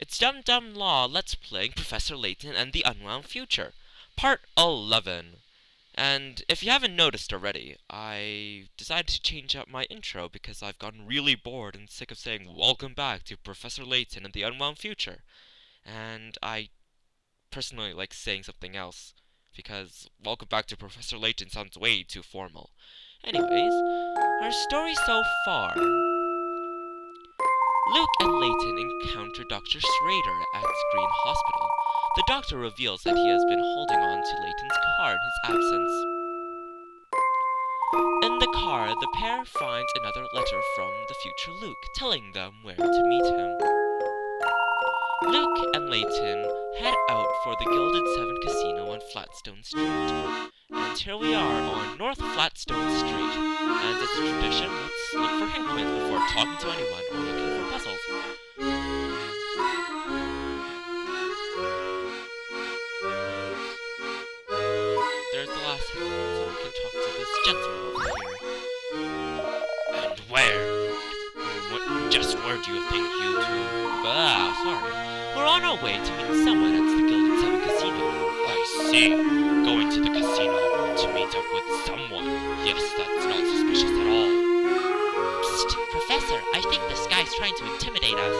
It's dumdumlaw Let's Playing Professor Layton and the Unwound Future, Part 11. And if you haven't noticed already, I decided to change up my intro because I've gotten really bored and sick of saying welcome back to Professor Layton and the Unwound Future. And I personally like saying something else because welcome back to Professor Layton sounds way too formal. Anyways, our story so far. Luke and Layton encounter Dr. Schrader at Green Hospital. The doctor reveals that he has been holding on to Layton's car in his absence. In the car, the pair finds another letter from the future Luke, telling them where to meet him. Luke and Layton head out for the Gilded Seven Casino on Flatstone Street. And here we are on North Flatstone Street. And as a tradition, let's look for hint points before talking to anyone or looking for puzzles. There's the last hint point, so we can talk to this gentleman over here. And where do you think you two... sorry. We're on our way to meet someone at the Gilded Seven Casino. I see. Going to the casino to meet up with someone. Yes, that's not suspicious at all. Psst, Professor, I think this guy's trying to intimidate us.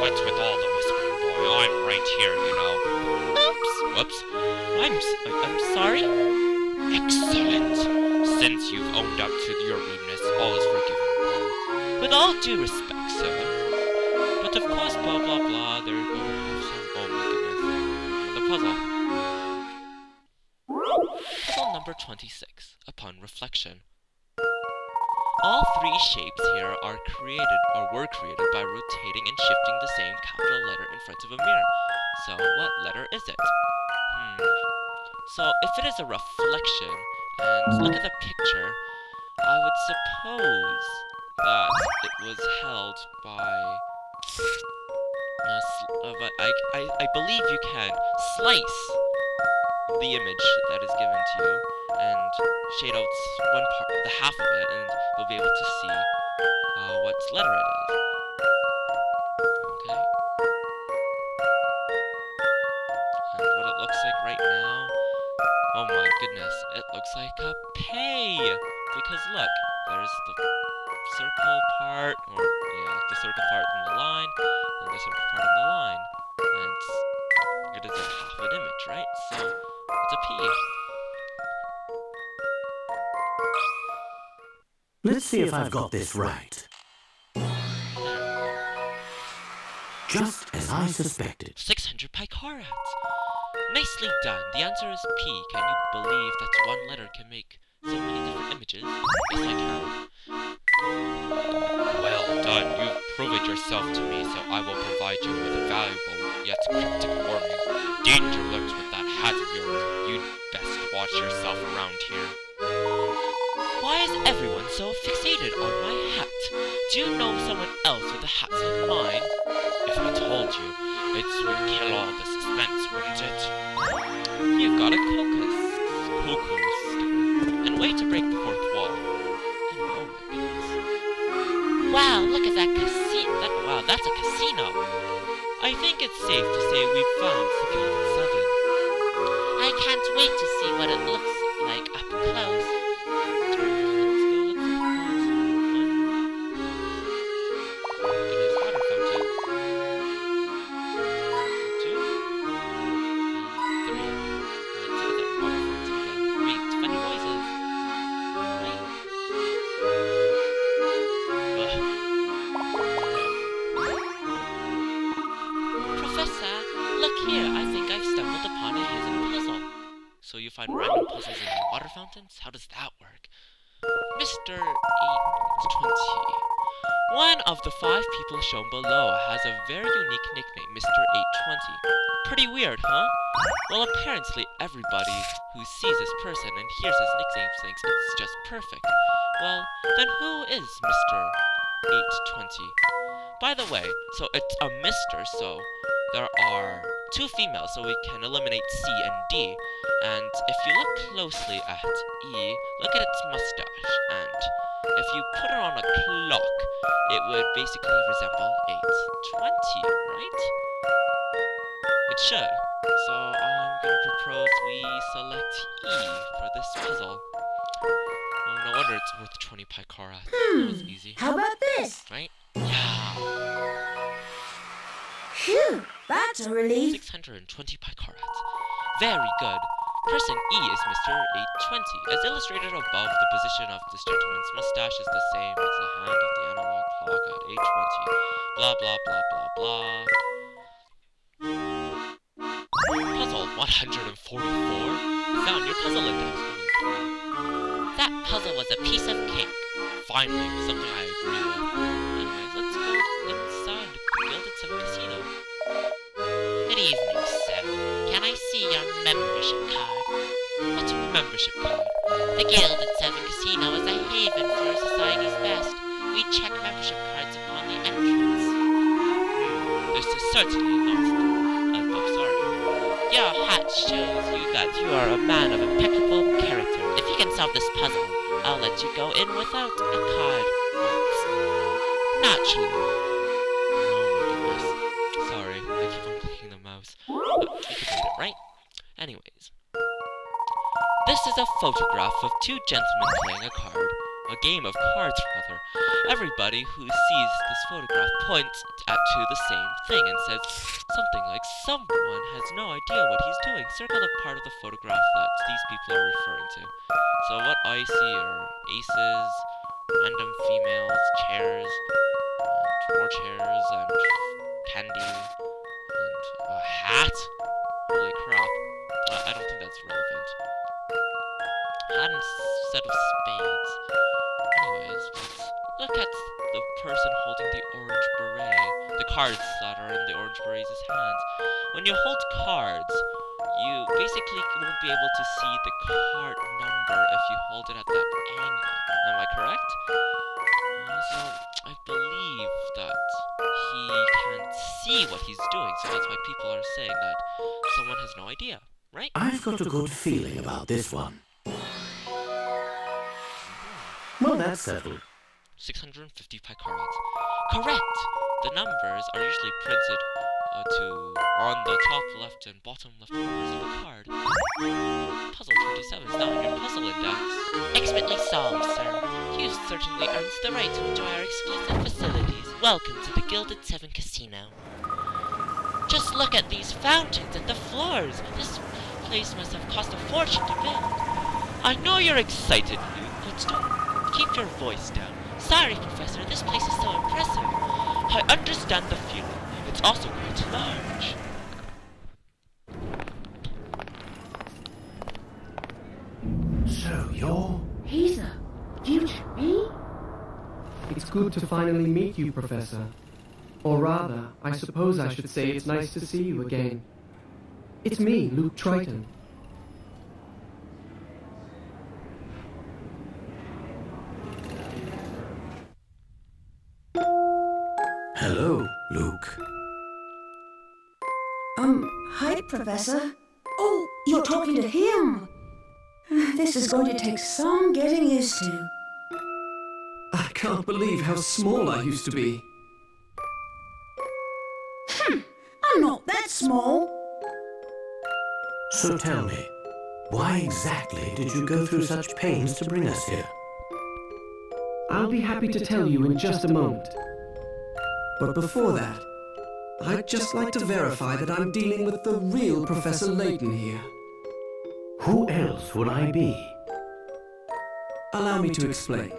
What's with all the whispering, boy? I'm right here, you know. Oops. Whoops. I'm sorry? Excellent. Since you've owned up to your rudeness, all is forgiven, boy. With all due respect, sir. But of course, blah blah blah, they're going to have some... Oh my goodness. The puzzle. Puzzle number 26, Upon Reflection. All three shapes here were created by rotating and shifting the same capital letter in front of a mirror. So, what letter is it? So, if it is a reflection, and look at the picture, I would suppose that it was held by... but I believe you can slice the image that is given to you and shade out one part, the half of it, and you'll be able to see what letter it is. Okay. And what it looks like right now, oh my goodness, it looks like a pay! Because look, there's the circle part, the circle part in the line, and the circle part in the line. And it is a half an image, right? So, it's a P. Let's see if I've got this right. Just as I suspected. 600 picarats! Nicely done. The answer is P. Can you believe that one letter can make so many different images? Yes, I can. Well done. You've proved yourself to me, so I will provide you with a valuable yet cryptic warning. Danger lurks with that hat of yours. You'd best watch yourself around here. Why is everyone so fixated on my hat? Do you know someone else with a hat like mine? If I told you, it would kill all the suspense, wouldn't it? You've got a cocoa sticker, and way to break the fourth wall. And oh my goodness. Wow, look at that casino. Wow, that's a casino. I think it's safe to say we've found the Gilded Seven. I can't wait to see what it looks like up close. So you find random puzzles in the water fountains? How does that work? Mr. 820. One of the 5 people shown below has a very unique nickname, Mr. 820. Pretty weird, huh? Well, apparently everybody who sees this person and hears his nickname thinks it's just perfect. Well, then who is Mr. 820? By the way, so it's a Mr., so there are 2 females, so we can eliminate C and D. And if you look closely at E, look at its mustache, and If you put it on a clock, it would basically resemble 8:20, right? It should. So I'm gonna propose we select E for this puzzle. Oh, no wonder it's worth 20 picarats. That was easy. How about this? Right? Yeah. Phew, that's a relief. 620 picarats. Very good. Person E is Mr. 820. As illustrated above, the position of this gentleman's mustache is the same as the hand of the analog clock at 8:20. Blah, blah, blah, blah, blah. Puzzle 144? Is that on your puzzle index? Holy crap. That puzzle was a piece of cake. Finally, something I agree with. Anyways, let's go inside the Gilded Seven Casino. Good evening, sir. Can I see your membership card? What's a membership card? The Gilded Seven Casino is a haven for society's best. We check membership cards upon the entrance. This is certainly not. I'm sorry. Your hat shows you that you are a man of impeccable character. If you can solve this puzzle, I'll let you go in without a card. Naturally. Oh my goodness. Sorry, I keep on clicking the mouse. But you can read it, right? Anyways. This is a photograph of two gentlemen playing a card. A game of cards, rather. Everybody who sees this photograph points to the same thing and says something like, someone has no idea what he's doing. Circle the part of the photograph that these people are referring to. So what I see are aces, random females, chairs, and more chairs, and candy, and a hat. Holy crap. I don't think that's relevant. Hat and set of spades. Anyways, let's look at the person holding the orange beret. The cards that are in the orange beret's hands. When you hold cards, you basically won't be able to see the card number if you hold it at that angle. Am I correct? Also, I believe that he can't see what he's doing, so that's why people are saying that someone has no idea, right? I've got a good feeling about this one. Well, that's settled. 650 picarats. Correct! The numbers are usually printed on the top left and bottom left corners of the card. Puzzle 27 is now on your puzzle index. Expertly solved, sir. You've certainly earned the right to enjoy our exclusive facilities. Welcome to the Gilded Seven Casino. Just look at these fountains and the floors. This place must have cost a fortune to build. I know you're excited, Luke, but don't keep your voice down. Sorry, Professor, this place is so impressive. I understand the feeling. It's also quite large. So you're... He's a future me? It's good to finally meet you, Professor. Or rather, I suppose I should say it's nice to see you again. It's me, Luke Triton. Hello, Luke. Hi, Professor. Oh, you're talking to him. This is going to take some getting used to. I can't believe how small I used to be. I'm not that small. So tell me, why exactly did you go through such pains to bring us here? I'll be happy to tell you in just a moment. But before that, I'd just like to verify that I'm dealing with the real Professor Layton here. Who else would I be? Allow me to explain.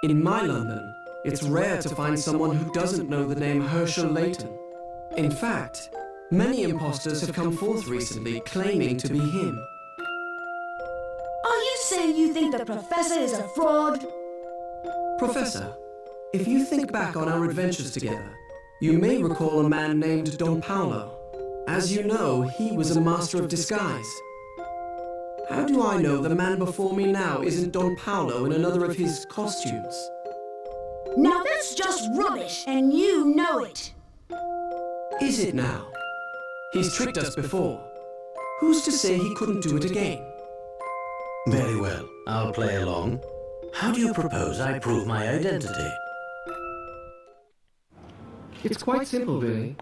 In my London, it's rare to find someone who doesn't know the name Herschel Layton. In fact, many imposters have come forth recently claiming to be him. Are you saying you think the Professor is a fraud? Professor, if you think back on our adventures together, you may recall a man named Don Paolo. As you know, he was a master of disguise. How do I know the man before me now isn't Don Paolo in another of his costumes? Now that's just rubbish, and you know it. Is it now? He's tricked us before. Who's to say he couldn't do it again? Very well, I'll play along. How do you propose I prove my identity? It's quite simple, really.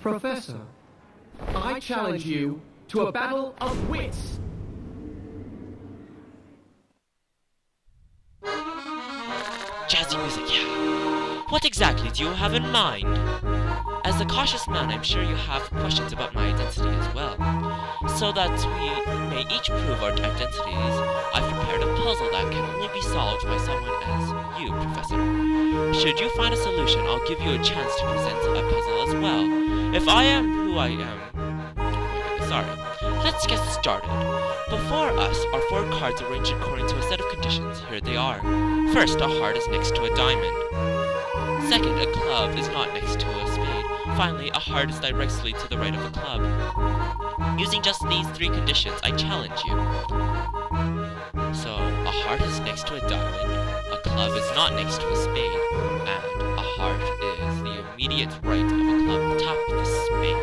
Professor, I challenge you to a battle of wits. Jazzy music, yeah. What exactly do you have in mind? As a cautious man, I'm sure you have questions about my identity as well. So that we may each prove our identities, I've prepared a puzzle that can only be solved by someone as you, Professor. Should you find a solution, I'll give you a chance to present a puzzle as well. If I am who I am... Sorry. Let's get started. Before us are 4 cards arranged according to a set of conditions. Here they are. First, a heart is next to a diamond. Second, a club is not next to a spade. Finally, a heart is directly to the right of a club. Using just these 3 conditions, I challenge you. So, a heart is next to a diamond, a club is not next to a spade, and a heart is the immediate right of a club tapped with a spade.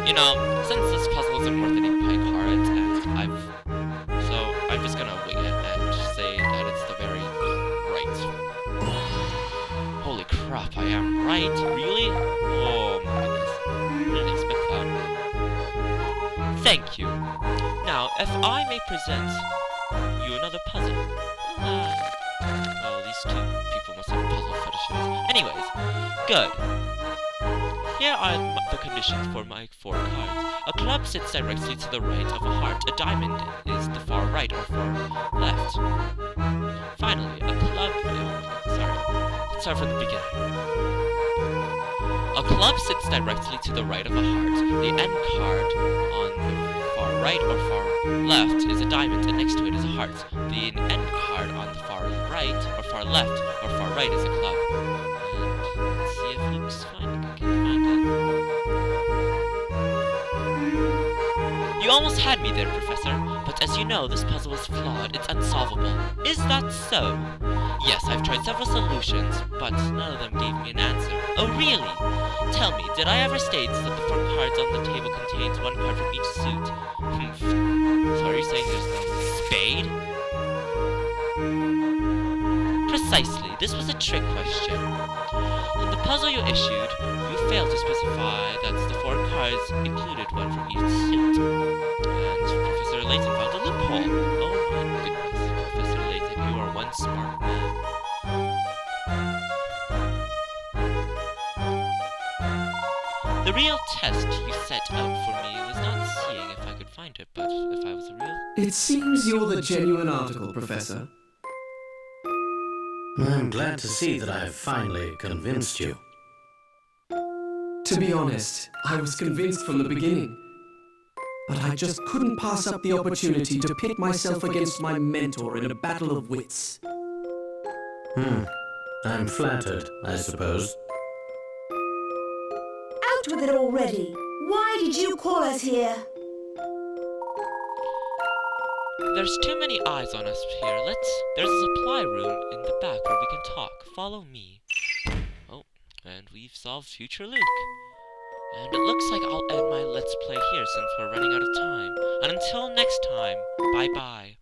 You know, since this puzzle isn't worth any pie cards, and I'm just gonna wing it and say that it's the very right. Holy crap, I am right? Really? Oh my goodness. I didn't expect that. Thank you. Now, if I may present you another puzzle. Oh, these 2 people must have puzzle fetishes. Anyways, good. Here are the conditions for my 4 cards. A club sits directly to the right of a heart. A diamond is the far right or far left. Finally, a club... Let's start from the beginning. A club sits directly to the right of a heart. The end card on the far right or far left is a diamond, and next to it is a heart. The end card on the far right or far left or far right is a club. And let's see if Luke's can find it. You almost had me there, Professor, but as you know, this puzzle is flawed. It's unsolvable. Is that so? Yes, I've tried several solutions, but none of them gave me an answer. Oh, really? Tell me, did I ever state that the 4 cards on the table contains 1 card from each suit? So are you saying there's no spade? Precisely. This was a trick question. In the puzzle you issued, you failed to specify that the 4 cards included 1 from each suit. And Professor Layton found a loophole. Oh my goodness, Professor Layton, you are one smart man. The real test you set up for me was not seeing if I could find it, but if I was a real... It seems you're the genuine article, Professor. I'm glad to see that I've finally convinced you. To be honest, I was convinced from the beginning. But I just couldn't pass up the opportunity to pit myself against my mentor in a battle of wits. I'm flattered, I suppose. Out with it already. Why did you call us here? There's too many eyes on us here. There's a supply room in the back where we can talk. Follow me. Oh, and we've solved future Luke. And it looks like I'll end my Let's Play here since we're running out of time. And until next time, bye-bye.